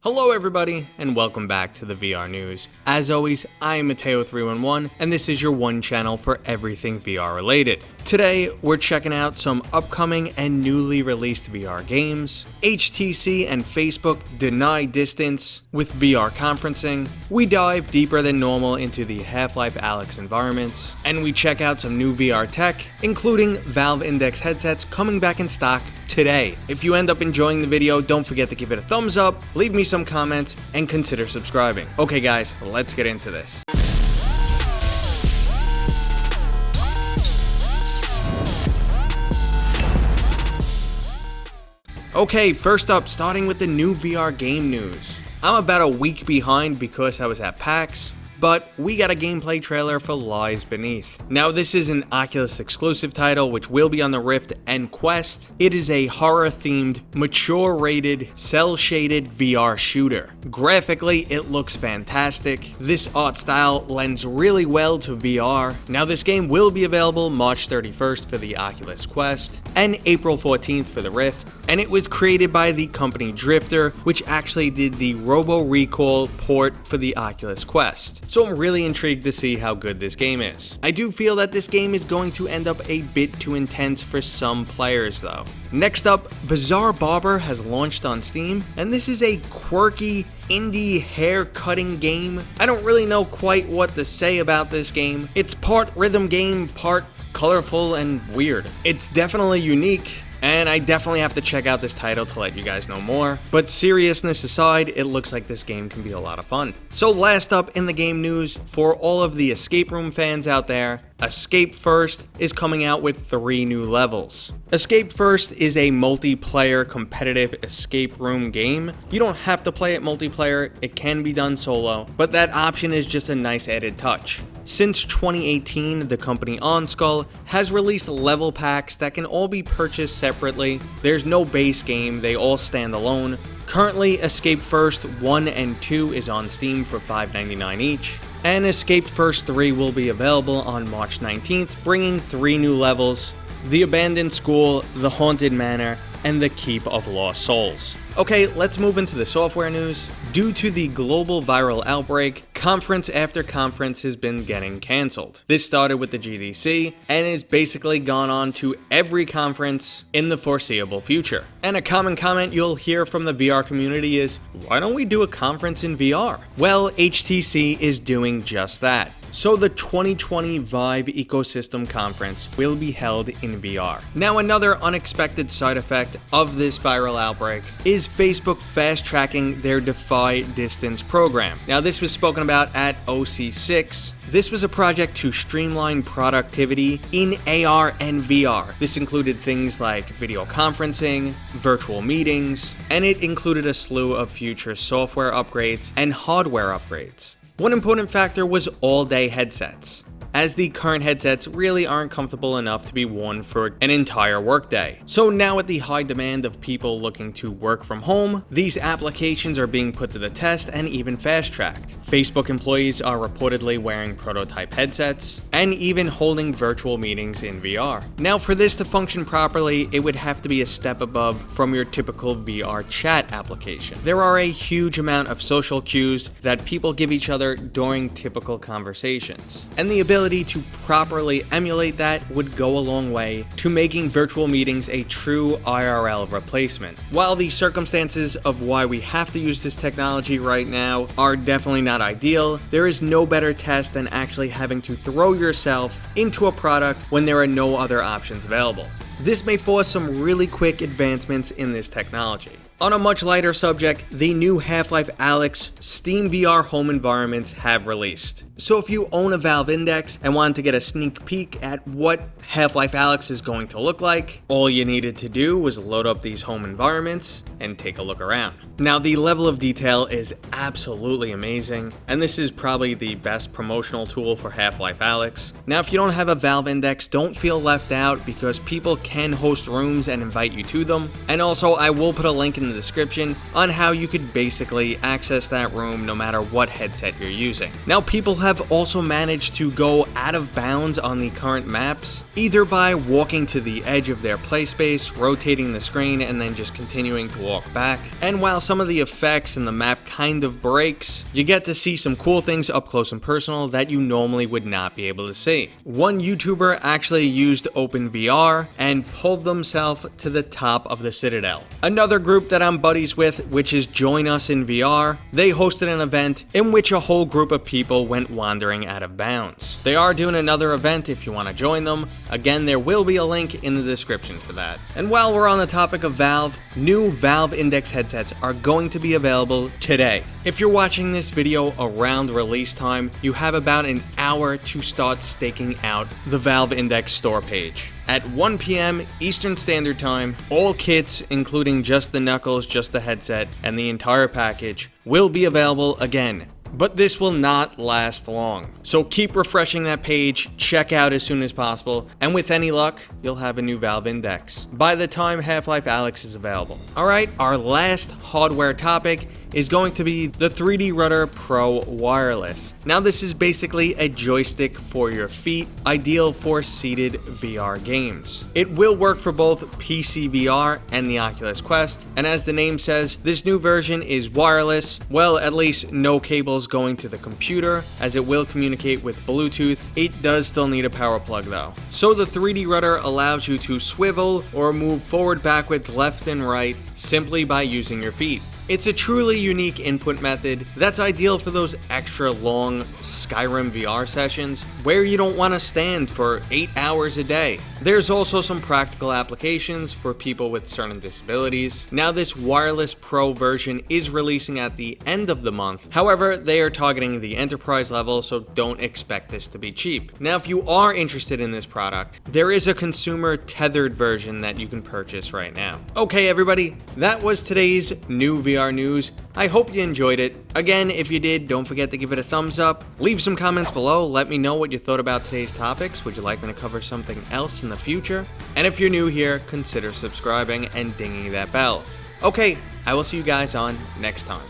Hello everybody, and welcome back to the VR News. As always, I am Mateo311, and this is your one channel for everything VR related. Today, we're checking out some upcoming and newly released VR games, HTC and Facebook deny distance with VR conferencing, we dive deeper than normal into the Half-Life Alyx environments, and we check out some new VR tech, including Valve Index headsets coming back in stock today. If you end up enjoying the video, don't forget to give it a thumbs up, leave me some comments, and consider subscribing. Okay guys, let's get into this. Okay, first up, starting with the new VR game news. I'm about a week behind because I was at PAX, but we got a gameplay trailer for Lies Beneath. Now this is an Oculus exclusive title which will be on the Rift and Quest. It is a horror themed, mature rated, cell shaded VR shooter. Graphically it looks fantastic. This art style lends really well to VR. Now this game will be available March 31st for the Oculus Quest and April 14th for the Rift. And it was created by the company Drifter, which actually did the Robo Recall port for the Oculus Quest. So I'm really intrigued to see how good this game is. I do feel that this game is going to end up a bit too intense for some players though. Next up, Bizarre Barber has launched on Steam, and this is a quirky indie hair cutting game. I don't really know quite what to say about this game. It's part rhythm game, part colorful and weird. It's definitely unique, and I definitely have to check out this title to let you guys know more. But seriousness aside, it looks like this game can be a lot of fun. So last up in the game news, for all of the escape room fans out there, Escape First is coming out with 3 new levels. Escape First is a multiplayer competitive escape room game. You don't have to play it multiplayer, it can be done solo, but that option is just a nice added touch. Since 2018, the company OnSkull has released level packs that can all be purchased separately. There's no base game, they all stand alone. Currently, Escape First 1 and 2 is on Steam for $5.99 each. And Escape First 3 will be available on March 19th, bringing 3 new levels: the Abandoned School, the Haunted Manor, and the Keep of Lost Souls. Okay, let's move into the software news. Due to the global viral outbreak, conference after conference has been getting cancelled. This started with the GDC and has basically gone on to every conference in the foreseeable future. And a common comment you'll hear from the VR community is, why don't we do a conference in VR? Well, HTC is doing just that. So the 2020 Vive Ecosystem Conference will be held in VR. Now another unexpected side effect of this viral outbreak is Facebook fast-tracking their Defy Distance program. Now this was spoken about at OC6. This was a project to streamline productivity in AR and VR. This included things like video conferencing, virtual meetings, and it included a slew of future software upgrades and hardware upgrades. One important factor was all-day headsets, as the current headsets really aren't comfortable enough to be worn for an entire workday. So now with the high demand of people looking to work from home, these applications are being put to the test and even fast-tracked. Facebook employees are reportedly wearing prototype headsets and even holding virtual meetings in VR. Now for this to function properly, it would have to be a step above from your typical VR chat application. There are a huge amount of social cues that people give each other during typical conversations, and the ability to properly emulate that would go a long way to making virtual meetings a true IRL replacement. While the circumstances of why we have to use this technology right now are definitely not ideal, there is no better test than actually having to throw yourself into a product when there are no other options available. This may force some really quick advancements in this technology. On a much lighter subject, the new Half-Life Alyx Steam VR home environments have released. So if you own a Valve Index and wanted to get a sneak peek at what Half-Life Alyx is going to look like, all you needed to do was load up these home environments and take a look around. Now the level of detail is absolutely amazing, and this is probably the best promotional tool for Half-Life Alyx. Now if you don't have a Valve Index, don't feel left out because people can host rooms and invite you to them. And also I will put a link in the description on how you could basically access that room no matter what headset you're using. Now people have have also managed to go out of bounds on the current maps, either by walking to the edge of their play space, rotating the screen, and then just continuing to walk back. And while some of the effects in the map kind of breaks, you get to see some cool things up close and personal that you normally would not be able to see. One YouTuber actually used OpenVR and pulled themselves to the top of the Citadel. Another group that I'm buddies with, which is Join Us in VR, they hosted an event in which a whole group of people went wandering out of bounds. They are doing another event if you want to join them. Again, there will be a link in the description for that. And while we're on the topic of Valve, new Valve Index headsets are going to be available today. If you're watching this video around release time, you have about an hour to start staking out the Valve Index store page. At 1 p.m. Eastern Standard Time, all kits, including just the knuckles, just the headset, and the entire package, will be available again. But this will not last long. So keep refreshing that page, check out as soon as possible, and with any luck, you'll have a new Valve Index by the time Half-Life Alyx is available. Alright, our last hardware topic is going to be the 3D Rudder Pro Wireless. Now this is basically a joystick for your feet, ideal for seated VR games. It will work for both PC VR and the Oculus Quest, and as the name says, this new version is wireless. Well, at least no cables going to the computer, as it will communicate with Bluetooth. It does still need a power plug though. So the 3D Rudder allows you to swivel or move forward, backwards, left and right simply by using your feet. It's a truly unique input method that's ideal for those extra long Skyrim VR sessions where you don't want to stand for 8 hours a day. There's also some practical applications for people with certain disabilities. Now this Wireless Pro version is releasing at the end of the month. However, they are targeting the enterprise level, so don't expect this to be cheap. Now if you are interested in this product, there is a consumer tethered version that you can purchase right now. Okay everybody, that was today's new VR news. I hope you enjoyed it. Again, if you did, don't forget to give it a thumbs up. Leave some comments below. Let me know what you thought about today's topics. Would you like me to cover something else in the future? And if you're new here, consider subscribing and dinging that bell. Okay, I will see you guys on next time.